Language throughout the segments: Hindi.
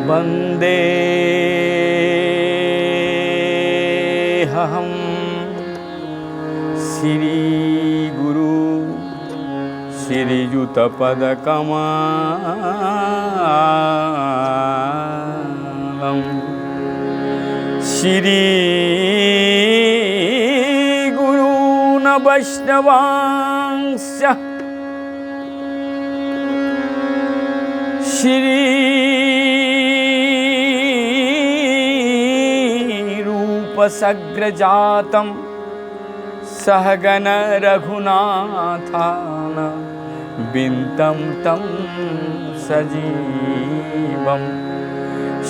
वन्देऽहं श्रीगुरु श्रीयुतपदकमलम् श्रीगुरून् वैष्णवांश्च श्रीरूपसग्रजातं सहगण रघुनाथान बिन्तं तं सजीवम्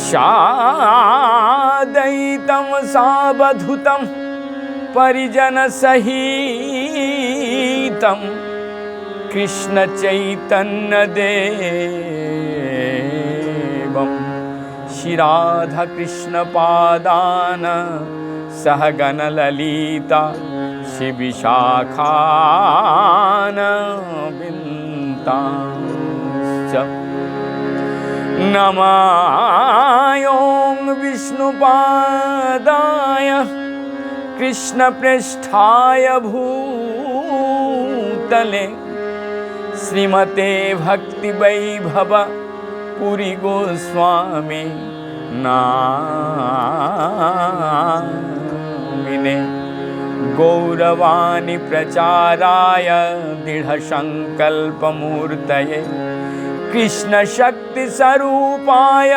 शादयितं सावधूतं परिजनसहितं कृष्णचैतन्यदेवं श्रीराधाकृष्णपादान् सहगणललिता श्रीविशाखान् बिन्तांश्च नमायों विष्णुपादाय कृष्णप्रेष्ठाय भूतले श्रीमते भक्तिवैभव पुरी गोस्वामी नामिने गौरवाणी प्रचाराय दृढ़संकल्पमूर्तये कृष्ण शक्ति स्वरूपाय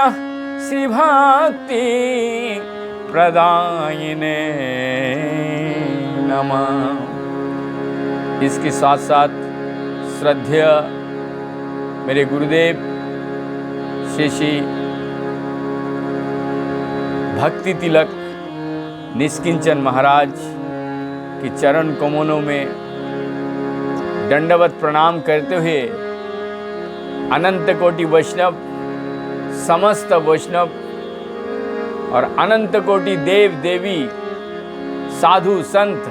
श्री भक्ति प्रदायिने नमः। इसके साथ साथ श्रद्धेय मेरे गुरुदेव श्री भक्ति तिलक निष्किंचन महाराज की चरण कमलों में दंडवत प्रणाम करते हुए अनंत कोटि वैष्णव, समस्त वैष्णव और अनंत कोटि देव देवी, साधु संत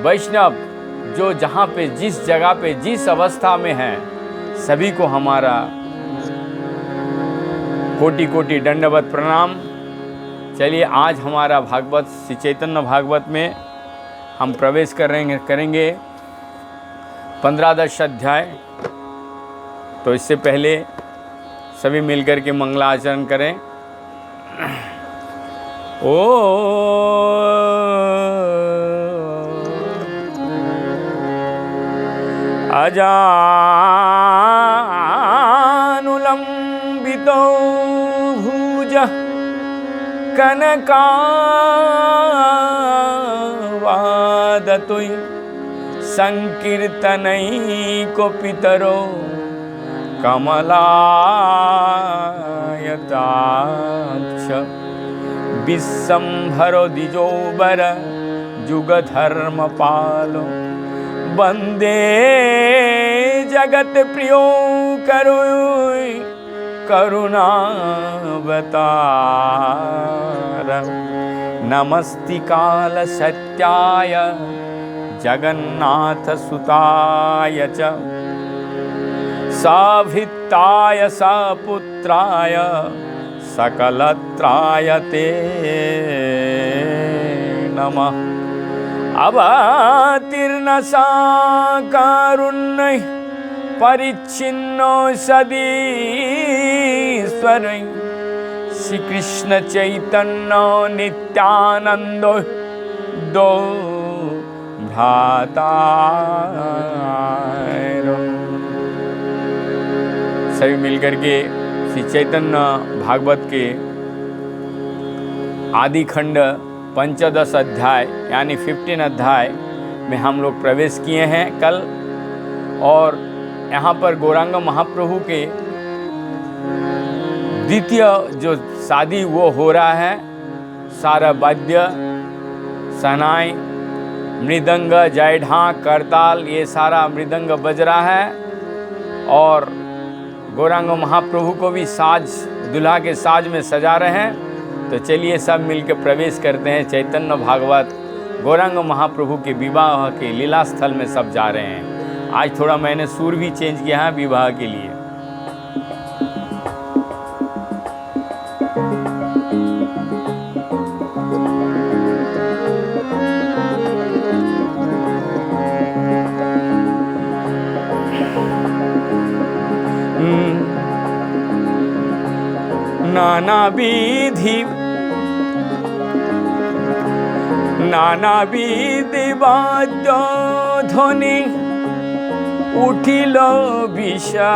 वैष्णव जो जहाँ पे जिस जगह पे जिस अवस्था में हैं, सभी को हमारा कोटि कोटि दंडवत प्रणाम। चलिए आज हमारा भागवत श्री चैतन्य भागवत में हम प्रवेश करेंगे 15 अध्याय। तो इससे पहले सभी मिलकर के मंगलाचरण करें। ओ अजानुलंबितो भुज कनकावादतुई संकीर्तनैको पितरो कमलायताक्ष विश्वम्भरो द्विजोबर जुगधर्मपालो वन्दे जगत प्रियो करुणावतार नमस्तिकाल सत्याय जगन्नाथ सुताय च साभित्ताय सपुत्राय सकलत्राय ते नमः। अवतीर्ण साकारुण्य परिच्छिन्नो सदीश्वर श्री कृष्ण चैतन्य नित्यानंदो दो भ्राता। सभी मिलकर के श्री चैतन्य भागवत के आदि खंड 15 अध्याय यानी 15 अध्याय में हम लोग प्रवेश किए हैं कल। और यहाँ पर गौरांग महाप्रभु के द्वितीय जो शादी वो हो रहा है। सारा वाद्य सनाई मृदंग जयढां करताल ये सारा मृदंग बज रहा है। और गौरांग महाप्रभु को भी साज दुल्हा के साज में सजा रहे हैं। तो चलिए सब मिलकर प्रवेश करते हैं चैतन्य भागवत गौरांग महाप्रभु के विवाह के लीला स्थल में सब जा रहे हैं। आज थोड़ा मैंने सुर भी चेंज किया है विवाह के लिए। নানাবিধি বাদ্য ধ্বনি উঠিল বিষাণ,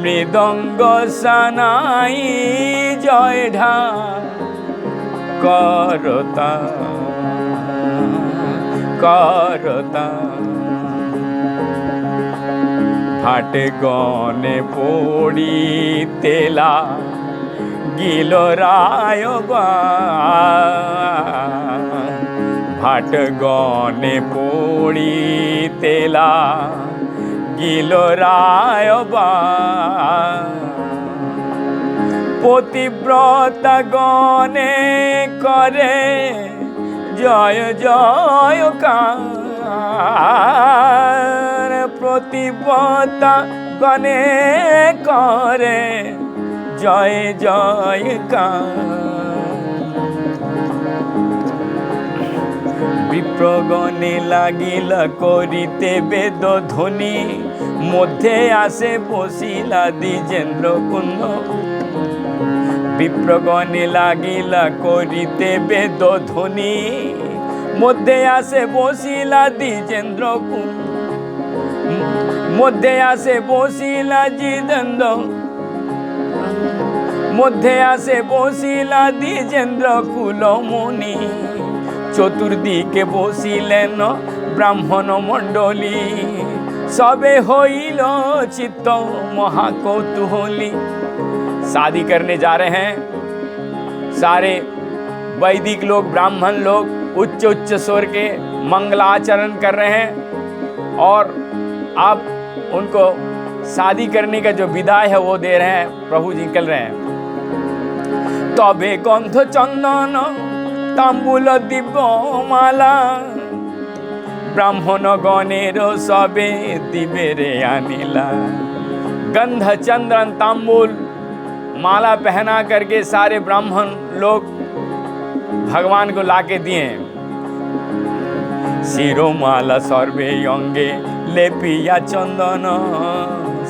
মৃদঙ্গ সানাই জয় ঢা করতা করতা। ফাটে গনে পড়িতেলা গিল রায়বান, ভাট গনে পড়িতেলা গিল রায়বান। পতিব্রতা গনে করে জয় জয়কার, পতিব্রতা গনে করে জয় জয়কার। বিপ্রগণে লাগিল করিতে বেদ ধ্বনি, মধ্যে আসে বসিলা দ্বিজেন্দ্র কুন্দ। বিপ্রগণে লাগিলা করিতে বেদ ধ্বনি, মধ্যে আসে বসিলা দ্বিজেন্দ্র কুন্দ। মধ্যে আসে বসিলা দ্বিজেন্দ্র, মধ্যে আসে বসিলা দ্বিজেন্দ্র কুলমণি। চতুর্দিকে বসিলেন ব্রাহ্মণ মণ্ডলী, सबे होइलो चित्त महाकौतूहली। शादी करने जा रहे हैं सारे वैदिक लोग, ब्राह्मण लोग उच्च उच्च स्वर के मंगलाचरण कर रहे हैं और आप उनको शादी करने का जो विदाई है वो दे रहे हैं, प्रभु जी निकल रहे हैं। तबे गंध चंदन तांबूल दिव्य माला, ब्राह्मण गणेर सबे दिबे रे आनिला। गंध चंदन तांबूल माला पहना करके सारे ब्राह्मण लोग भगवान को लाके दिए। शिरोमाला सर्वे अंगे लेपिया चंदन,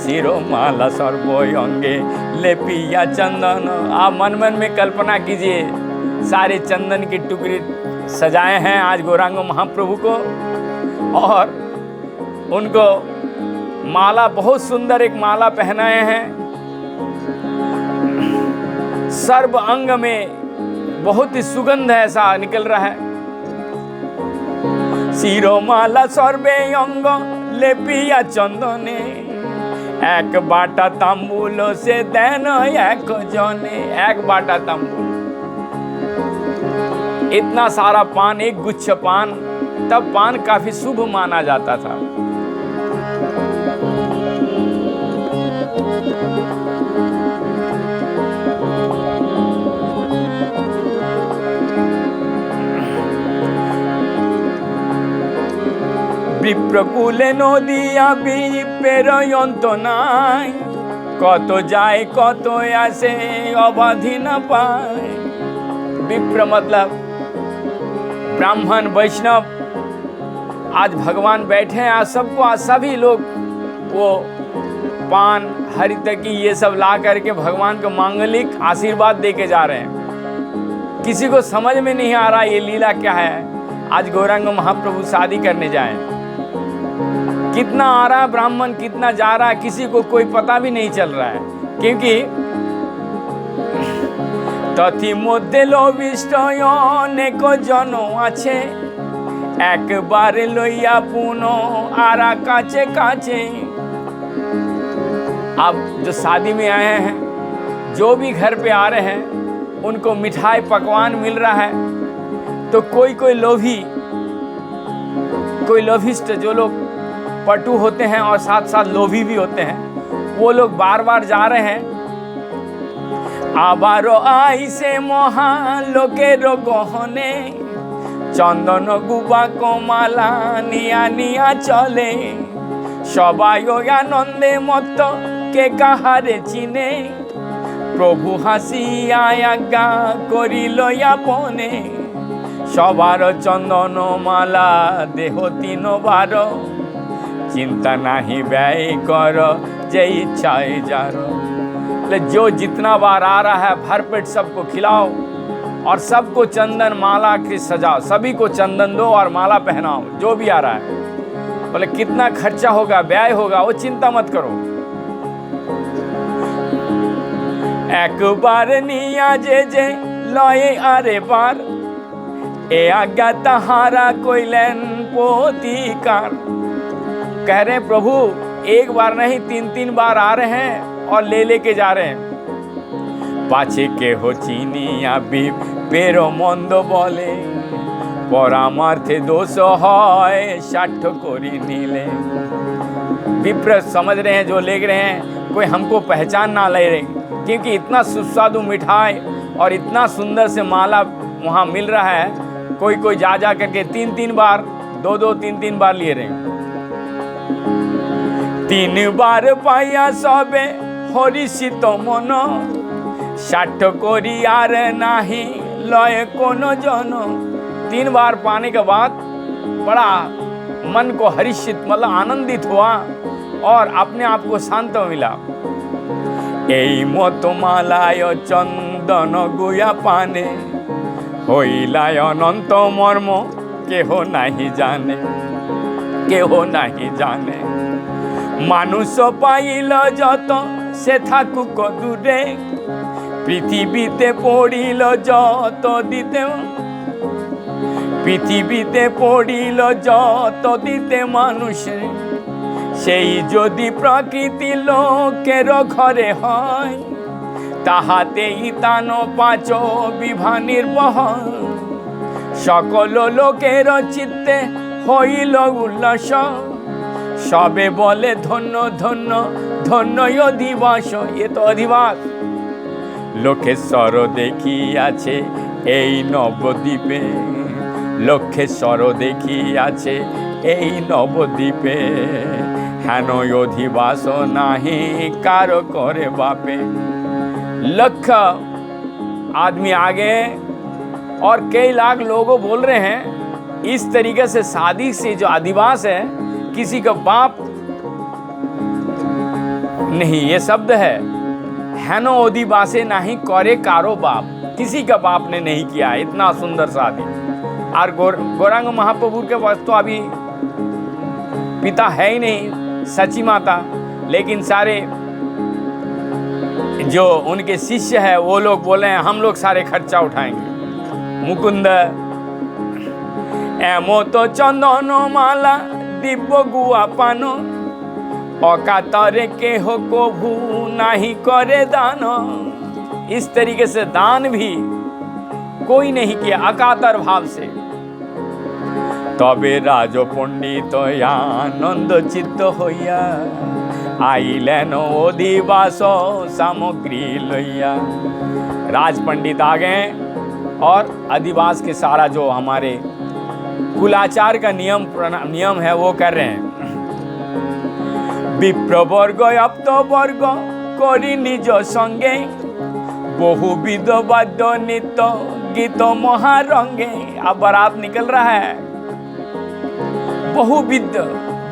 शिरोमाला सर्वे अंगे लेपिया चंदन। आप मन मन में कल्पना कीजिए, सारे चंदन की टुकड़ी सजाए हैं आज गौरांग महाप्रभु को और उनको माला, बहुत सुंदर एक माला पहनाए हैं। सर्व अंग में बहुत ही सुगंध ऐसा निकल रहा है। शिरोमाला सर्वे अंग लेपिया चंदने, एक बाटा तांबूल से देन एक जने। एक बाटा तांबूल, इतना सारा पान, एक गुच्छ पान, तब पान काफी शुभ माना जाता था। विप्रकुले नदिया विप्रेर अंत नाई, कत जाए कत आसे अबाधि न पाए। विप्र मतलब ब्राह्मण वैष्णव, आज भगवान बैठे हैं, आज सबको, आज सभी लोग वो पान हरितकी ये सब ला करके भगवान को मांगलिक आशीर्वाद दे के जा रहे हैं। किसी को समझ में नहीं आ रहा ये लीला क्या है। आज गौरांग महाप्रभु शादी करने जाए, कितना आ रहा है ब्राह्मण, कितना जा रहा है, किसी को कोई पता भी नहीं चल रहा है, क्योंकि तथि मध्य लविष्ट अनेक जन आछे, एक बार लइया पुनो आरा काचे काचे। अब जो शादी में आए हैं, जो भी घर पे आ रहे हैं, उनको मिठाई पकवान मिल रहा है, तो कोई कोई लोभी, कोई लोभिष्ट, जो लोग पटु होते हैं और साथ साथ लोभी भी होते हैं, वो लोग बार बार जा रहे हैं। आबारो आई से महा लोकेर गहने, चंदन गुबा कमाला निया निया चले। सबाई आनंदे मत के काहारे चिने, प्रभु हासिया आज्ञा करिल आपने। सबार चंदन माला देह तीन बार, चिंता नहीं व्यय कर जे इच्छाए जार। बोले जो जितना बार आ रहा है भर पेट सबको खिलाओ और सबको चंदन माला की सजाओ, सभी को चंदन दो और माला पहनाओ जो भी आ रहा है। बोले कितना खर्चा होगा, व्यय होगा, वो चिंता मत करो। एक बार निया जे जे लये आरे बार, ए आज्ञा तहारा कोइलेन पोतिकार। कह रहे प्रभु एक बार नहीं 3-3 बार आ रहे हैं और ले लेके जा रहे हैं। पाछे के हो चिनिया भी पेरो मंद बोले, परामार्थे दोष है 60 कोरी नीले। विप्र समझ रहे हैं जो ले रहे हैं कोई हमको पहचान ना ले रहे, क्योंकि इतना सुस्वादु मिठाई और इतना सुंदर से माला वहाँ मिल रहा है। कोई कोई जा जा करके 3-3 बार 2-2 3-3 बार लिए रहे। 3 बार पाइया सबे हरिषित मन, 60 कोरी आर नाही लय कोनो जन। 3 बार पाने के बाद बड़ा मन को हर्षित मतलब आनंदित हुआ और अपने आप को शांत मिला। এই মতো মালায় চন্দন গুয়া পানে, হইলায় অনন্ত মর্ম কেহ নাহি জানে, কেহ নাহি জানে। মানুষ পাইল যত সে থাকুক দূরে, পৃথিবীতে পড়িল যত দিতে, পৃথিবীতে পড়িল যত দিতে মানুষে, সেই যদি প্রকৃতি লোকের ঘরে হয়, তাহাতেই তান পাচ বিভা নির্বহ। সকল লোকের চিত্তে হইল উল্লাস, সবে বলে ধন্য ধন্য ধন্য অধিবাস। এ তো অধিবাস। লোকেশ্বর দেখিয়াছে এই নবদ্বীপে, লোকেশ্বর দেখিয়াছে এই নবদ্বীপে, হেন অধিবাস নাহি कार करे बापे। लख आदमी आगे और कई लाख लोगों बोल रहे हैं। इस तरीके से शादी से जो अधिवास है किसी का बाप नहीं, ये शब्द है हेनो अधिवासे नहीं करे कारो बाप। किसी का बाप ने नहीं किया इतना सुंदर शादी। और गौरांग महाप्रभु के पास तो अभी पिता है ही नहीं, सची माता, लेकिन सारे जो उनके शिष्य है वो लोग बोले हैं हम लोग सारे खर्चा उठाएंगे। मुकुंद एमो तो चंदन माला दिव्य गुआ पानो, अकातरे के हो कभू नहीं करे दान। इस तरीके से दान भी कोई नहीं किया अकातर भाव से। तबे राज पंडित आनंद चित्त होइया, आइलेन अधिवास सामग्री लइया। राज पंडित आ गए और अधिवास के सारा जो हमारे कुलाचार का नियम है वो कर रहे हैं। विप्र वर्ग अप्त वर्ग करी निज संगे, बहुविध वाद्य नित्य गीत महारंगे। अब बारात निकल रहा है,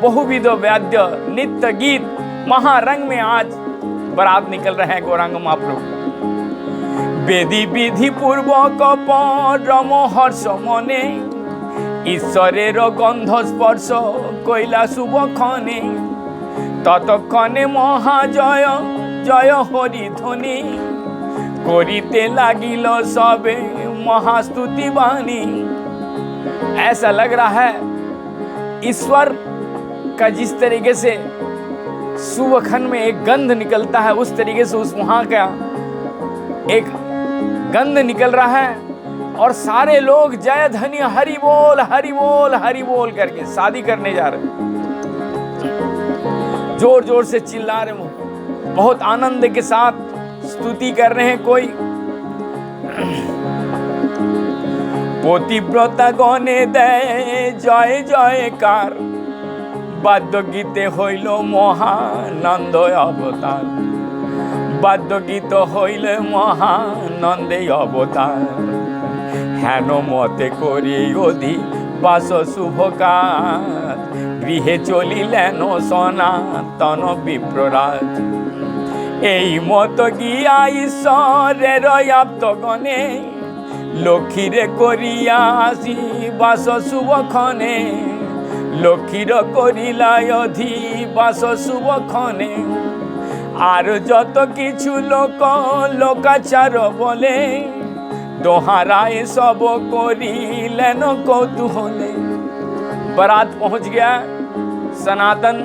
बहुविध वाद्य नित्य गीत महारंग में आज बारात निकल रहे हैं गौरांग महाप्रभु। वेदी विधि पूर्वक परम हर्ष मने, ईश्वरेर गंध स्पर्श कइला शुभ खने। ततक्षणे महाजय जय हरि ध्वनि, करिते लागिल सबे महास्तुति वाणी। ऐसा लग रहा है ईश्वर का जिस तरीके से शुभ खंड में एक गंध निकलता है उस तरीके से उस वहाँ का एक गंध निकल रहा है और सारे लोग जय धन्य हरि बोल हरि बोल हरि बोल करके शादी करने जा रहे हैं। जोर जोर से चिल्ला रहे हैं, बहुत आनंद के साथ स्तुति कर रहे हैं। कोई पतिव्रता गणे दे जय जयकार, वाद्य गीते हইল महानंद अवतार। वाद्य गीत हইল महानंदे अवतार, हेन मते करी अधिवास शुभ काज। गृहे चलिलेन सनातन विप्रराज। এই মতো গিয়া ঈশ্বরের আপ্তগণে লক্ষ্মীরে করিয়া আসি বাস শুভক্ষণে লক্ষ্মীর করিলায় অধিবাস শুভক্ষণে আর যত কিছু লোক লোকাচার বলে दोहराए सब करिलेन कौतूहले। बारात पहुंच गया। सनातन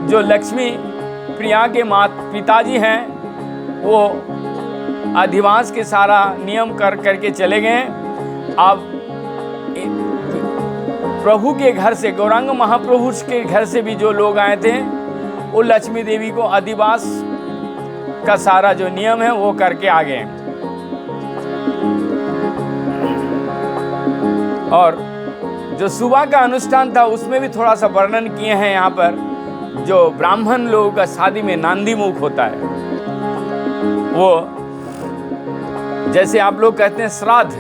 जो लक्ष्मी प्रिया के पिताजी हैं वो अधिवास के सारा नियम करके चले गए। अब प्रभु के घर से, गौरांग महाप्रभु के घर से भी जो लोग आए थे वो लक्ष्मी देवी को अधिवास का सारा जो नियम है वो करके आ गए। और जो सुबह का अनुष्ठान था उसमें भी थोड़ा सा वर्णन किए हैं यहाँ पर। जो ब्राह्मण लोगों का शादी में नांदी मुख होता है, वो जैसे आप लोग कहते हैं श्राद्ध,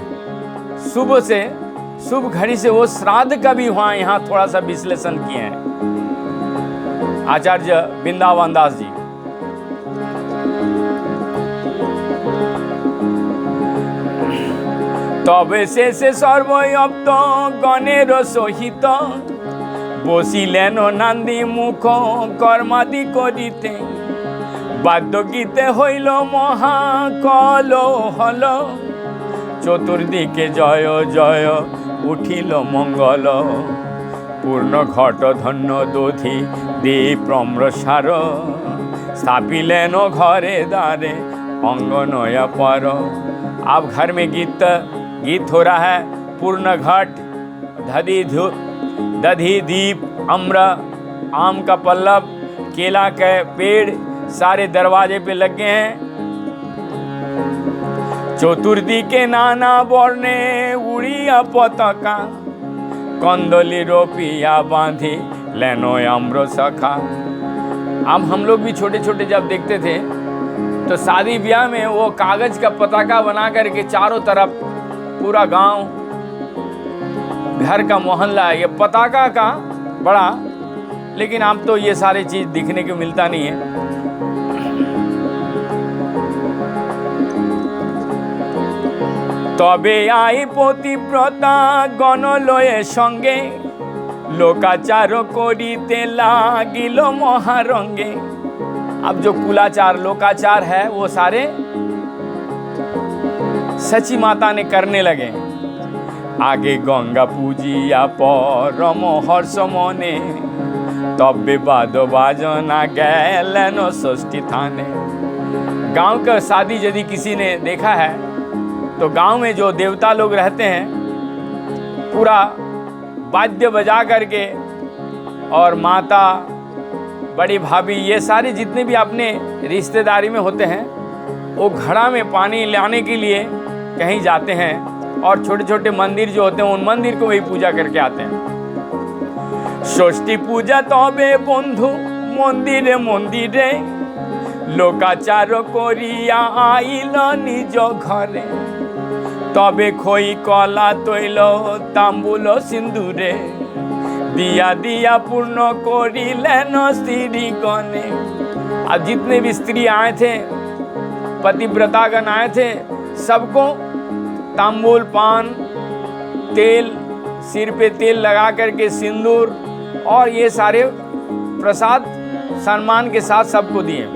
शुभ घड़ी से वो श्राद्ध का भी वहाँ यहाँ थोड़ा सा विश्लेषण किए हैं आचार्य वृंदावन दास जी। তবে শেষে সর্বয়প্ত গণের সহিত বসিলেন নান্দি মুখ কর্মাদি করিতে বাদ্য গীতে হইল মহাকল হল চতুর্দিকে জয় জয় উঠিল মঙ্গল পূর্ণ ঘট ধন্য দধি দীপ্রম্রসার স্থাপিলেন ঘরে দ্বারে অঙ্গনয়া पर। अब घर में गीत हो रहा है। पूर्ण घट, दधी दीप, अम्र, आम का पल्लव, केला के पेड़ सारे दरवाजे पे लगे हैं। चतुर्थी के नाना वर्णे उड़िया पताका कंदली रोपिया बांधी लेनो अम्र सखा। अब हम लोग भी छोटे छोटे जब देखते थे तो शादी ब्याह में वो कागज का पताका बना करके चारों तरफ पूरा गांव, घर का मोहल्ला ये पताका का बड़ा, लेकिन अब तो ये सारी चीज दिखने को मिलता नहीं है। तबे आई पतिव्रता गणलये संगे लोकाचार करिते लागिल महारंगे। अब जो कुलाचार लोकाचार है वो सारे सची माता ने करने लगे। आगे गंगा पूजिया परम हर्ष मने तबे बाद बाजना गैलन षष्ठी थाने। गांव का शादी यदि किसी ने देखा है तो गांव में जो देवता लोग रहते हैं पूरा वाद्य बजा करके, और माता, बड़ी भाभी, ये सारे जितने भी अपने रिश्तेदारी में होते हैं वो घड़ा में पानी लाने के लिए कहीं जाते हैं, और छोटे छोटे मंदिर जो होते हैं उन मंदिर को वही पूजा करके आते हैं। षष्ठी पूजा तबे बंधु मंदिरे मंदिरे लोकाचार करिया आइल निज घरे तबे खोई कला तैल तांबुल सिंदूरे दिया दिया पूर्ण करिलेन स्त्री गणे। अब जितने भी स्त्री आए थे, पतिव्रतागण आए थे, सबको तांबूल, पान, तेल, सिर पे तेल लगा करके सिंदूर और ये सारे प्रसाद सम्मान के साथ सबको दिए।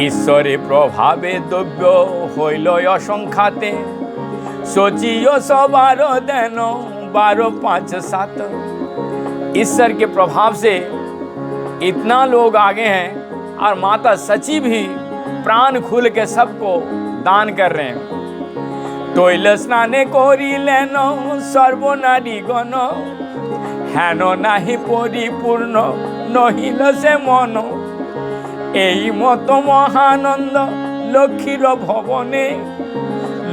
ईश्वरे प्रभावे द्रव्य हईल असंख्याते सोचियो सबार देन 12, 5, 7। ईश्वर के प्रभाव से इतना लोग आगे हैं और माता सची भी प्राण खुल के सबको दान कर रहे हैं। तैल स्नाने करिलेन सर्वनारी गण हेन नाही परिपूर्ण नहिल से मन। এই মতো মহানন্দ লক্ষ্মীর ভবনে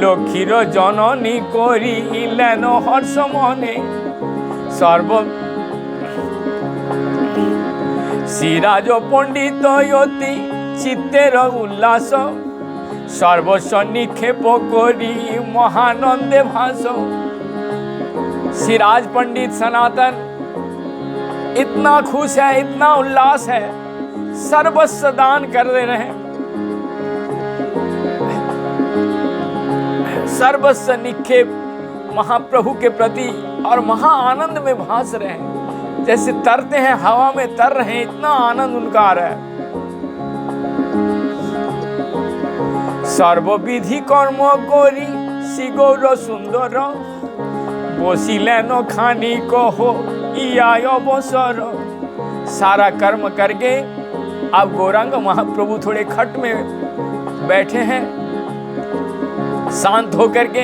লক্ষ্মীর জননী করিলেন হর্ষ মনে। সর্ব শ্রীরাজ পণ্ডিত অতি চিত্তের উল্লাস সর্বস্ব নিক্ষেপ করি মহানন্দে ভাস। श्रीराज पंडित सनातन इतना खुश है, इतना उल्लास है, सर्वस्व दान कर दे रहे हैं, सर्वस्व निक्षेप महाप्रभु के प्रति और महा आनंद में भास रहे हैं, जैसे तरते हैं, हवा में तर रहे हैं, इतना आनंद उनका आ रहा है। सर्वविधि कर्म करी श्री गौर सुंदर, बसिलेन खानी कहो इया अवसर। सारा कर्म करके अब गौरांग महाप्रभु थोड़े खट में बैठे हैं, शांत होकर के।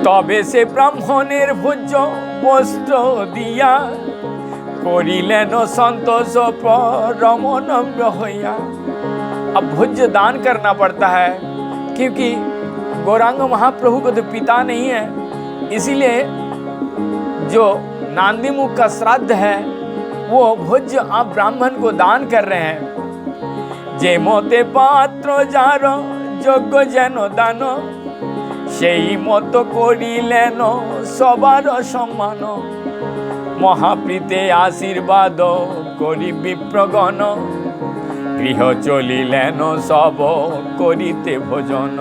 तबे से ब्राह्मणेर भोज्य वस्त्र दिया, करिलेन संतोष परम नम्र होया। अब भोज्य दान करना पड़ता है, क्योंकि गौरांग महाप्रभु को तो पिता नहीं है, इसीलिए जो नांदीमुख का श्राद्ध है वो भोज्य आप ब्राह्मण को दान कर रहे हैं। जे मते पात्र जार यज्ञ जेन दान, सेई मत करिलेन सबार सम्मान। महाप्रीते आशीर्वाद करि विप्रगण, गृह चलिलेन सब करिते भोजन।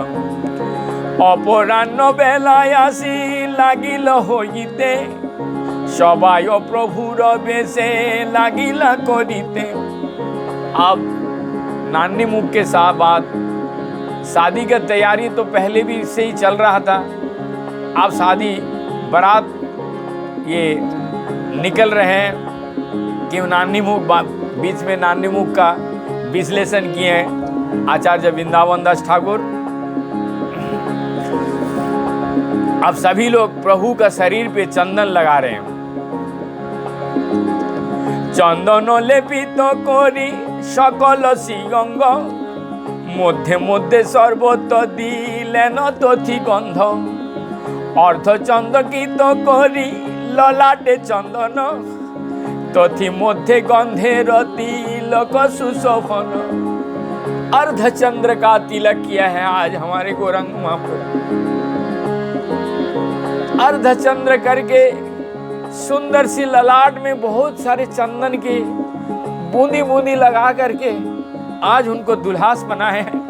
अपराह्न बेलाय आसी लागिल हईते, सबाय प्रभुर बेशे लागिला करिते। अब नांदीमुख के साथ बात, शादी का तैयारी तो पहले भी से ही चल रहा था। अब शादी बारात ये निकल रहे हैं कि नांदीमुख, बीच में नांदीमुख का विश्लेषण किए हैं आचार्य वृंदावन दास ठाकुर। अब सभी लोग प्रभु का शरीर पे चंदन लगा रहे हैं। चंदन लेपित करी सकल सिंग, मध्य मध्य सर्वत दिलेन तथि गंध। अर्धचंद्रकित करी ललाटे चंदन, तथि मध्य गंधेर तिलक सुशोभन। अर्धचंद्र का तिलक किया है आज हमारे गौरांग महाप्रभु। अर्धचंद्र करके सुंदर सी ललाट में बहुत सारे चंदन की बूंदी बूंदी लगा करके आज उनको दुल्हास बनाए हैं।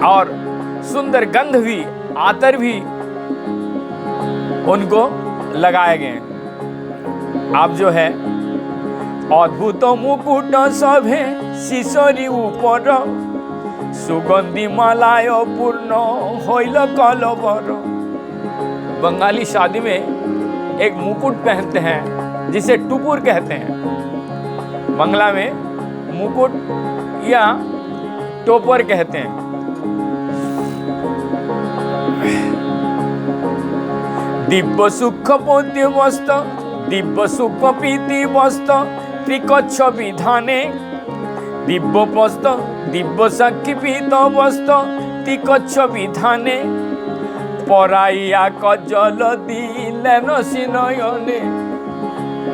और सुंदर गंध भी, आतर भी उनको लगाए गए। आप जो है अद्भुत मुकुट सभे शिशोरी ऊपर, सुगंधी मालाय पूर्ण होइल कलवर। बंगाली शादी में एक मुकुट पहनते हैं जिसे टुपुर कहते हैं, बंगला में मुकुट या टोपर कहते हैं। दिव्य सुख पोद्य वस्त, दिव्य सुख पीति वस्त, त्रिकच्छ विधाने। दिव्य पस्त दिव्य साक्षी पीत वस्त, त्रिकच्छ विधाने। पराइया कजल दिलेन सिनयने।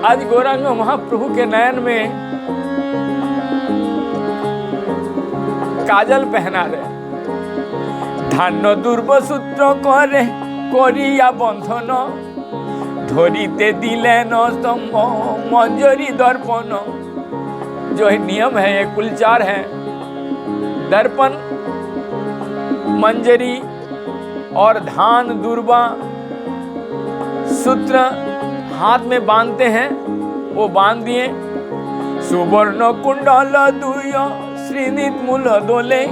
आज गौरांग महाप्रभु के नयन में काजल पहना रहे। धान्य दुर्व सूत्र करे करिया बंधन, धरिते दिलेन स्तंभ मंजरी दर्पण। जो नियम है, ये कुल 4 है। दर्पण, मंजरी और धान दुर्वा सूत्र हाथ में बांधते हैं, वो बांध दिए। सुवर्ण कुंडल दुय श्रीनित मूल दोले,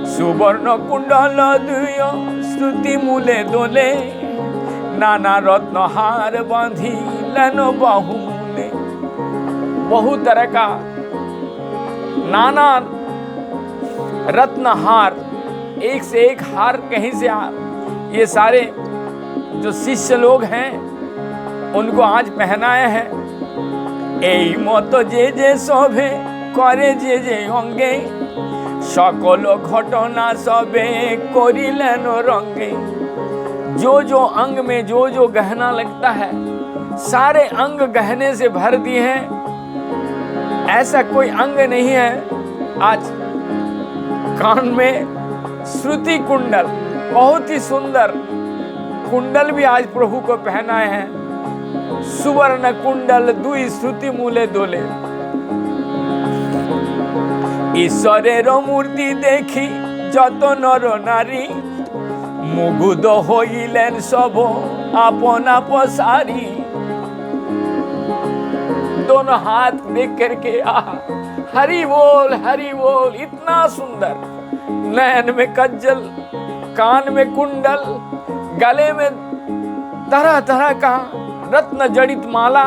सुवर्ण कुंडल दुय श्रुति मूले दोले। नाना रत्न हार बांधी लेनो बाहु मूले। बहु तरह का नाना रत्न हार, एक से एक हार कहीं से ये सारे जो शिष्य लोग हैं उनको आज पहनाए हैं। এই মতো যে যে সবে করে যে যে অঙ্গে, সকল ঘটনা সবে করিলেন रंगे। जो जो अंग में जो जो गहना लगता है, सारे अंग गहने से भर दिए हैं। ऐसा कोई अंग नहीं है। आज कान में श्रुति कुंडल, बहुत ही सुंदर कुंडल भी आज प्रभु को पहनाए हैं। सुवर्ण कुंडल दुई श्रुति मूले दोले। ईश्वरेर मूर्ति देखी जत नर नारी मुग्ध हইলেন सब अपना पसारी। दोनों हाथ देख करके हरि बोल इतना सुंदर। नयन में कज्जल, कान में कुंडल, गले में तरह तरह का रत्न जड़ित माला।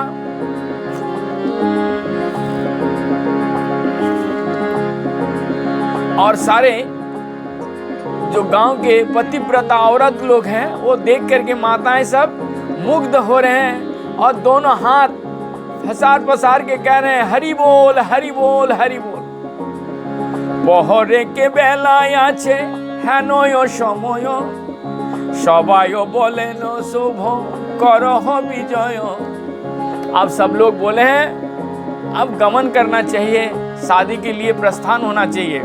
और सारे जो गांव के पतिव्रता औरत लोग हैं वो देख करके माताएं सब मुग्ध हो रहे हैं और दोनों हाथ फसार पसार के कह रहे हैं हरि बोल हरि बोल हरि बोल। पहरे के बेलाय आछे हेनय समय सबाई बोलेन शुभ करह विजय। अब सब लोग बोले हैं अब गमन करना चाहिए, शादी के लिए प्रस्थान होना चाहिए।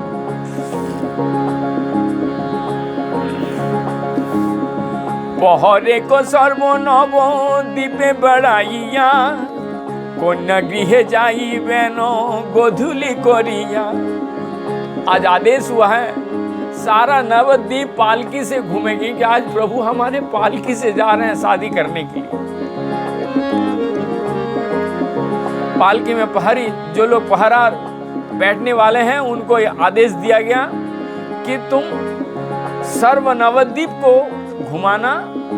पहरे को सर्वनव दीपे बढ़ाइया कन्या गृहे जाइबेन गोधूली करिया। आज आदेश हुआ है सारा नवद्वीप पालकी से घूमेगी कि आज प्रभु हमारे पालकी से जा रहे हैं शादी करने के लिए। पालकी में पहरी जो लोग पहरा बैठने वाले हैं उनको आदेश दिया गया कि तुम सर्व नवद्वीप को घुमाना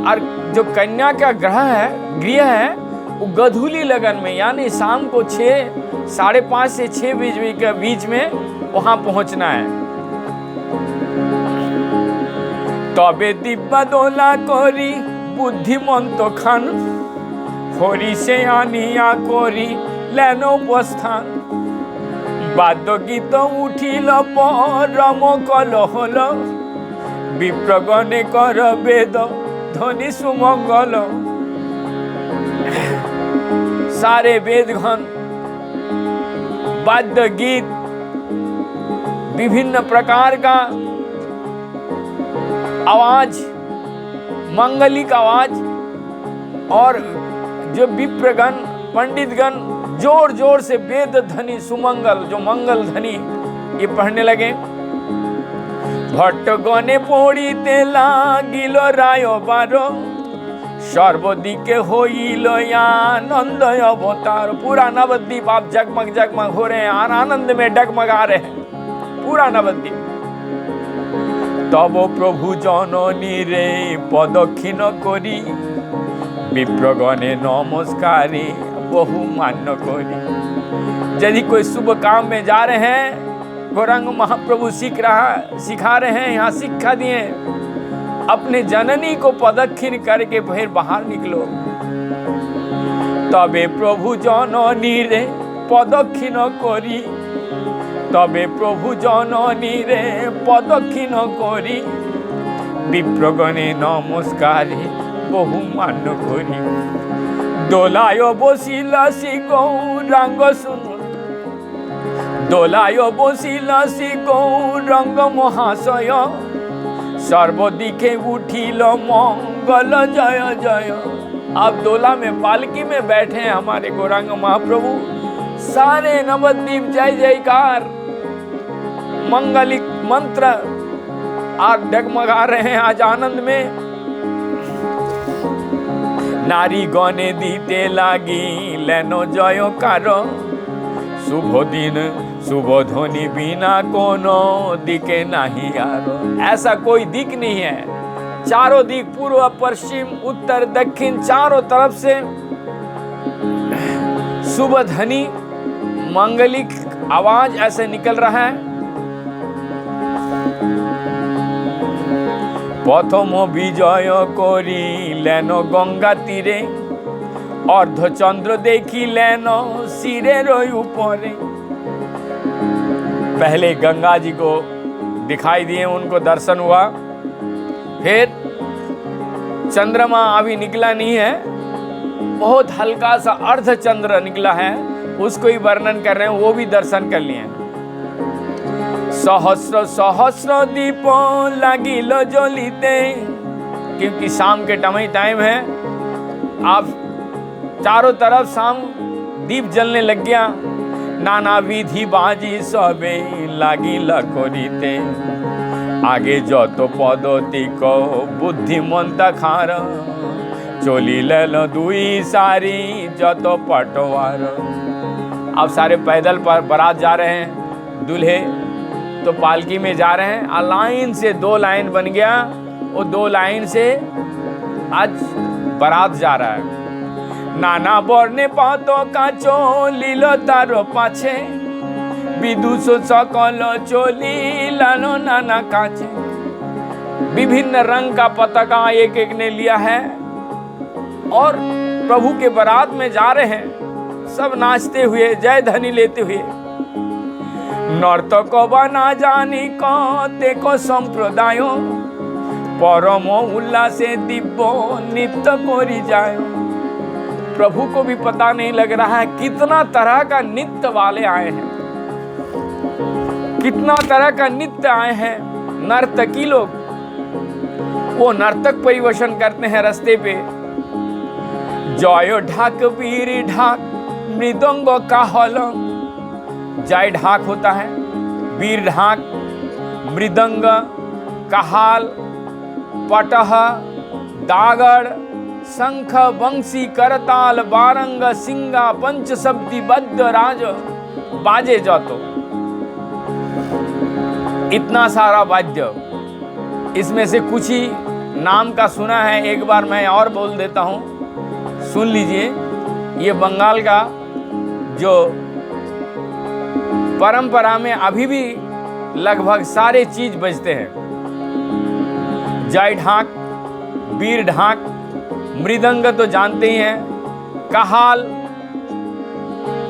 और जो कन्या का गृह है वो गधूली लगन में यानी शाम को 5:30 से 6 के बीच में वहां पहुंचना है। तबे दिब्बा दोला करी बुद्धिमंत खान हरि से आनिया करी लेनो उपस्थान। बाद्य गीत उठिल परम कलहल विप्रगणे कर वेद ध्वनि सुमंगल। सारे वेदगण वाद्य गीत विभिन्न प्रकार का आवाज मंगलिक आवाज और जो विप्रगण पंडितगण जोर जोर से वेद ध्वनि सुमंगल जो मंगल ध्वनि ये पढ़ने लगे। भट्टगणे पढ़िते लागिल राय बारो सर्वदिके होइल आनंद अवतार। पूरा नवद्वीप आप जगमग जगमग हो रहे हैं और आनंद में डगमगा रहे हैं पूरा नवद्वीप। तब प्रभु जननी रे पदक्षिण करी विप्रगणे नमस्कारी बहु मान्य करी। यदि कोई शुभ काम में जा रहे हैं गौरांग महाप्रभु सिखा रहे हैं, यहाँ शिक्षा दिए अपने जननी को पदक्षिण करके फिर बाहर निकलो। तबे प्रभु जननी रे पदक्षिण करी तबे प्रभु जननी रे पदक्षिण करी विप्रगणे नमस्कारी बहु मान्य करी। दोलाय बसिला श्री गौरांग सुनु दोलाय बसिला श्री गौरांग महाशय सर्वदिके उठिल मंगल जय जय। अब दोला में पालकी में बैठे हैं हमारे गौरांग महाप्रभु। सारे नवद्वीप जय जयकार मंगलिक मंत्र आज डगमगा रहे हैं आज आनंद में। नारी गणे दीते लागी लेनो जयकार शुभ दिन शुभ ध्वनि बिना कोनो दिके नहीं यारो। ऐसा कोई दिक नहीं है, चारों दिक पूर्व पश्चिम उत्तर दक्षिण चारों तरफ से शुभ ध्वनि मंगलिक आवाज ऐसे निकल रहा है। प्रथम विजय करी लेनो गंगा तीरे अर्धचंद्र देखी लेनो सिरे रोई ऊपरे। पहले गंगा जी को दिखाई दिए, उनको दर्शन हुआ। फिर चंद्रमा अभी निकला नहीं है, बहुत हल्का सा अर्धचंद्र निकला है, उसको ही वर्णन कर रहे हैं, वो भी दर्शन कर लिए। सहस्र सहस्र दीप लागिल जलिते क्योंकि शाम के टाइम है। आप चारों तरफ शाम दीप जलने लग गया। नाना विधि बाजी सबे लागिला करिते, आगे যত পদ্ধতি কো বুদ্ধিমন্তা খার, চলিলেন দুই सारी যত पटवार। अब सारे पैदल पर बारात जा रहे हैं, दूल्हे तो पालकी में जा रहे हैं। लाइन से 2 लाइन बन गया, वो 2 लाइन से आज बारात जा रहा है। नाना बर्णे पातो काचो लीलो तारो पाछे, विदुष सकल चोली लानो नाना काचे। विभिन्न रंग का पताका एक एक ने लिया है और प्रभु के बारात में जा रहे हैं, सब नाचते हुए जय ध्वनि लेते हुए। नर्तक बना जानी को देखो संप्रदाय, परम उल्लासे दिव्य नृत्य करी जाए। प्रभु को भी पता नहीं लग रहा है कितना तरह का नृत्य वाले आए हैं, कितना तरह का नृत्य आए हैं। नर्तकी लोग वो नर्तक परिवेशन करते हैं रास्ते पे। जय ढाक वीर ढाक मृदंग काहल, जय ढाक होता है, वीर ढाक, मृदंग, कहाल, पटह, दागड़, शंख, बंसी, करताल, बारंग, सिंगा, पंचशब्दी, बद्ध, राज बाजे जातो। इतना सारा वाद्य, इसमें से कुछ ही नाम का सुना है, एक बार मैं और बोल देता हूँ, सुन लीजिए। ये बंगाल का जो परंपरा में अभी भी लगभग सारे चीज बजते हैं। जय ढाक, वीर ढाक, मृदंग तो जानते ही हैं, कहाल,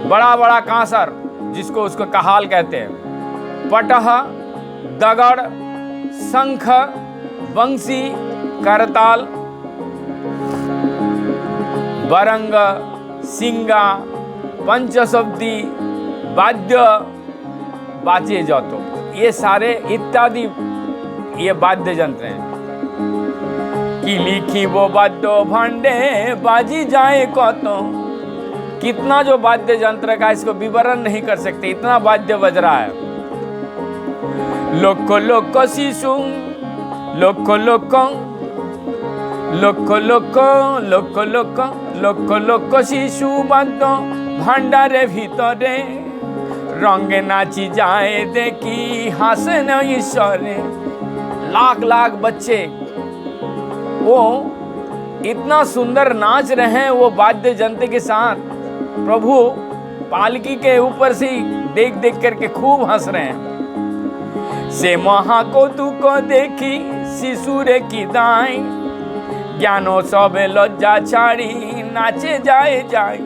बड़ा बड़ा कांसर जिसको उसको कहाल कहते हैं, पटह, दगड़, शंख, बंसी, करताल, बरंग, सिंगा, पंचशब्दी, वाद्य बाजे जातो। ये सारे इत्यादि ये वाद्य यंत्र हैं। कि लिखी वो वाद्य भंडे बाजी जाए कतो, कितना जो वाद्य यंत्र का इसको विवरण नहीं कर सकते, इतना वाद्य बज रहा है। लोक लोक शिशु, लोक लोक, लोक लोक, लोक लोक, लोक लोक शिशु वाद्य भांडारे भीतरे, रंगे नाची जाए देखी हासे न ईश्वरे। लाख लाख बच्चे वो इतना सुंदर नाच रहे हैं वो वाद्य यंत्र के साथ। प्रभु पालकी के ऊपर से देख देख करके खूब हंस रहे हैं। से महाकौतुक देखी शिशुरे की दाई, ज्ञानो सबे लज्जा छाड़ी नाचे जाए जाए।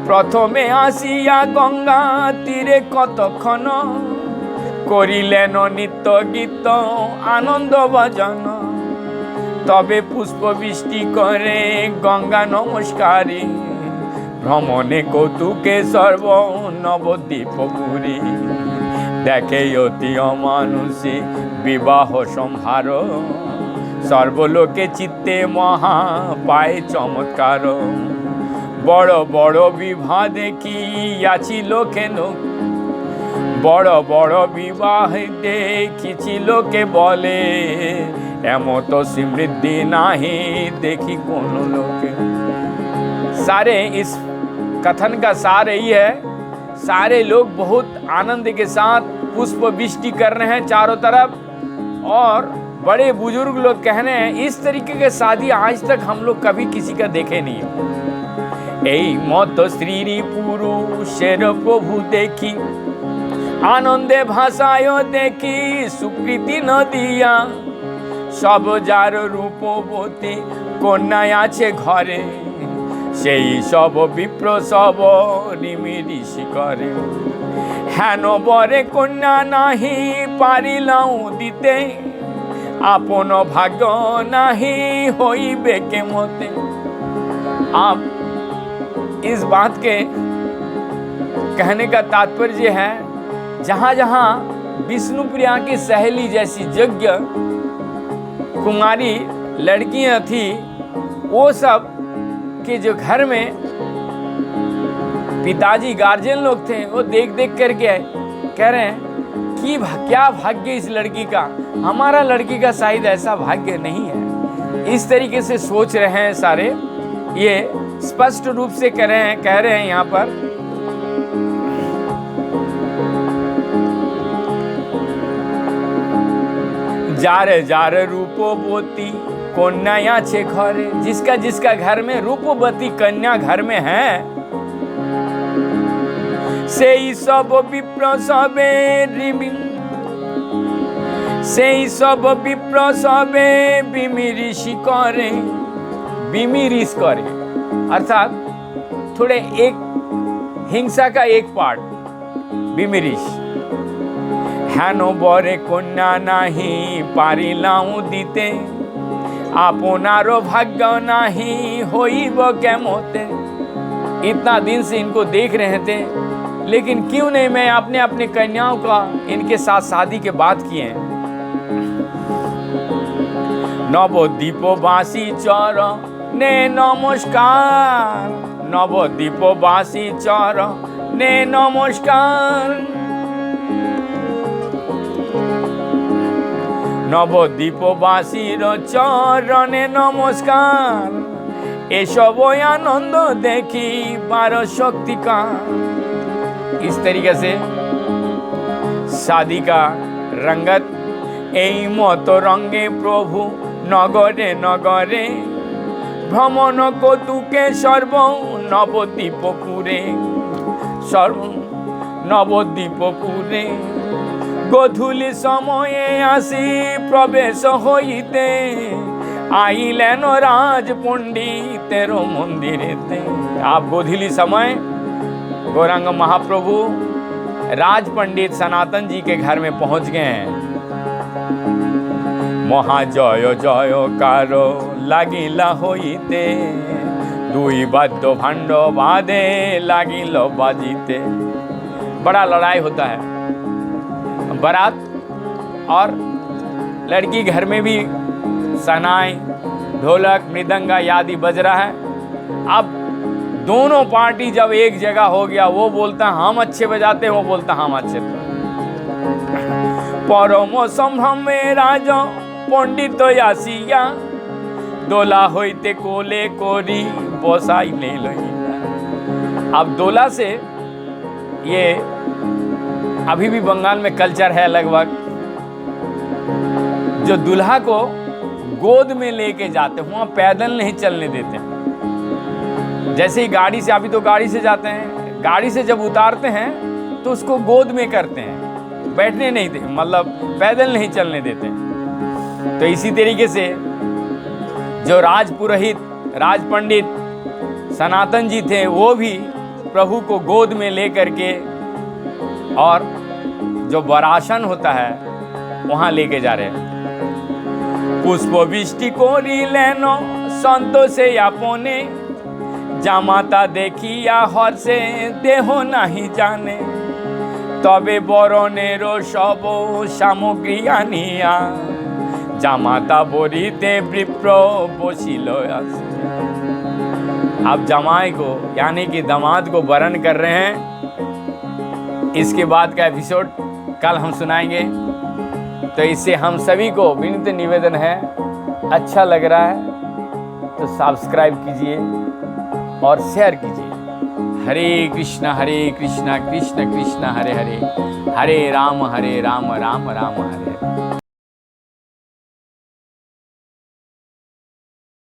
प्रथमे आसिया गंगा तीरे कतक्षण, करिलेन नित्य गीत आनंद भजन। तबे पुष्प बृष्टि करे गंगा नमस्कारी, भ्रमणे कौतुके सर्व नवद्वीपपुरी। देखे अति अमानुषी विवाह संहार, सर्वलोके चित्ते महा पाए चमत्कार। बड़ बड़ विवाह देखी याची लोके लोक, बड़ बड़ विवाह देखी लोके बोले, एमो तो समृद्धि नाही देखी कोनो लोके। सारे इस कथन का सार यही है, सारे लोग बहुत आनंद के साथ पुष्प वृष्टि कर रहे हैं चारों तरफ, और बड़े बुजुर्ग लोग कह रहे हैं इस तरीके के शादी आज तक हम लोग कभी किसी का देखे नहीं है। এই মত শ্রী পুরুষের প্রভু দেখি, আনন্দে ভাষায় দেখি সুকৃতি নদিয়া। সব যার রূপবতী কন্যা আছে ঘরে, সেই সব বিপ্র সব রিমি ঋষি করে। হেন বরে কন্যা নাহি পারিলাম দিতে, আপন ভাগ্য নাহি হইবে কে মতে। आप इस बात के कहने का तात्पर्य है, जहाँ जहाँ विष्णुप्रिया की सहेली जैसी यज्ञ कुमारी लड़कियां थी वो सब कि जो घर में पिताजी गार्जियन लोग थे वो देख देख करके कह रहे हैं कि क्या भाग्य इस लड़की का, हमारा लड़की का शायद ऐसा भाग्य नहीं है। इस तरीके से सोच रहे हैं सारे, ये स्पष्ट रूप से कह रहे हैं यहाँ पर। जार जार रूपवती कन्या छे घरे, जिसका जिसका घर में रूपवती कन्या घर में है, सेई सब विप्र सबे सेई सब विप्र सबे बिमिरिश करे, बिमिरिश करे अर्थात थोड़े एक हिंसा का एक पार्ट बिमिरिश। हेनो बरे कन्या नहीं पारिलाऊ दीते, आपनारो भाग्य नहीं होइब केमते। इतना दिन से इनको देख रहे थे, लेकिन क्यों नहीं मैं अपने अपने कन्याओं का इनके साथ शादी के बाद किए। नवद्वीप बासी चर ने नमस्कार, नवद्वीप बासी चर ने नमस्कार, नवद्वीप बासीर चरणे नमस्कार, एसब आनंद देखी बार शक्ति का। इस तरीके से शादी का रंगत এই মতো রঙ্গে প্রভু নগরে নগরে ভ্রমণ কৌতুকে সর্ব নবদ্বীপপুরে, সর্ব নবদ্বীপপুরে গধূলি সময়ে আসি প্রবেশ হইতে, আইলেন রাজ পণ্ডিতের মন্দিরেতে। आप गोधूली समय गौरांग महाप्रभु राज पंडित सनातन जी के घर में पहुंच गए हैं। महाजय जय कारो लागिला होइते, दुई वाद्य भांड बादे लागिल बाजीते। बड़ा लड़ाई होता है। बारात और लड़की घर में भी सनाई ढोलक मृदंगा आदि बज रहा है। अब दोनों पार्टी जब एक जगह हो गया, वो बोलता हम अच्छे बजाते हैं, वो बोलता हम अच्छे। परम संभ्रम में राजा पंडित आसिया, दोला होइते कोले कोरी बसाई ले लइला। अब दोला से ये अभी भी बंगाल में कल्चर है लगभग, जो दूल्हा को गोद में लेके जाते हैं, वहाँ पैदल नहीं चलने देते हैं। जैसे ही गाड़ी से, अभी तो गाड़ी से जाते हैं, गाड़ी से जब उतारते हैं तो उसको गोद में करते हैं, बैठने नहीं देते, मतलब पैदल नहीं चलने देते हैं। तो इसी तरीके से जो राज पुरोहित राज पंडित सनातन जी थे, वो भी प्रभु को गोद में ले करके और जो वरासन होता है वहाँ लेके जा रहे हैं। पुष्प वृष्टि कोरी लेनो संतोषे आपने, जामाता देखिया हर्षे देह नहीं जाने, तबे बरनेरो सब सामग्री आनिया, जामाता बरिते विप्र बसिल आसे। आप जमाई को यानी कि दामाद को वरण कर रहे हैं। इसके बाद का एपिसोड कल हम सुनाएंगे। तो इससे हम सभी को विनीत निवेदन है, अच्छा लग रहा है तो सब्सक्राइब कीजिए और शेयर कीजिए। हरे कृष्णा कृष्ण कृष्ण हरे हरे, हरे राम राम राम हरे।